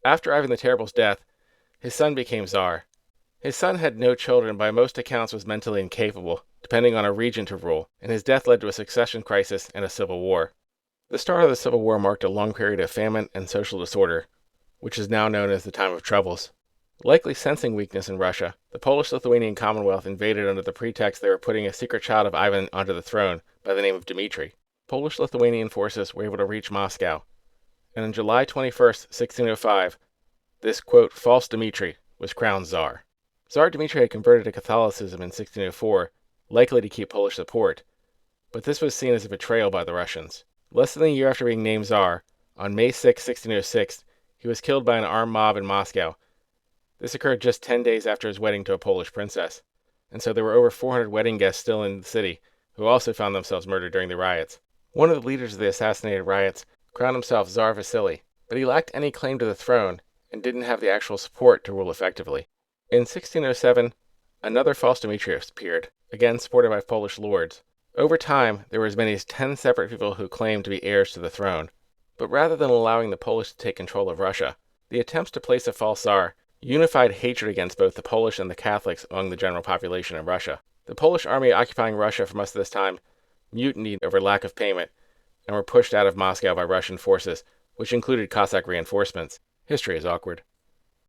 After Ivan the Terrible's death, his son became Tsar. His son had no children and by most accounts was mentally incapable, depending on a regent to rule, and his death led to a succession crisis and a civil war. The start of the Civil War marked a long period of famine and social disorder, which is now known as the Time of Troubles. Likely sensing weakness in Russia, the Polish-Lithuanian Commonwealth invaded under the pretext they were putting a secret child of Ivan onto the throne by the name of Dmitry. Polish-Lithuanian forces were able to reach Moscow, and on July 21, 1605, this, quote, false Dmitry was crowned Tsar. Tsar Dmitry had converted to Catholicism in 1604, likely to keep Polish support, but this was seen as a betrayal by the Russians. Less than a year after being named Tsar, on May 6, 1606, he was killed by an armed mob in Moscow. This occurred just 10 days after his wedding to a Polish princess, and so there were over 400 wedding guests still in the city who also found themselves murdered during the riots. One of the leaders of the assassinated riots crowned himself Tsar Vasily, but he lacked any claim to the throne and didn't have the actual support to rule effectively. In 1607, another false Dmitry appeared, again supported by Polish lords. Over time, there were as many as 10 separate people who claimed to be heirs to the throne. But rather than allowing the Polish to take control of Russia, the attempts to place a false Tsar unified hatred against both the Polish and the Catholics among the general population of Russia. The Polish army occupying Russia for most of this time mutinied over lack of payment and were pushed out of Moscow by Russian forces, which included Cossack reinforcements. History is awkward.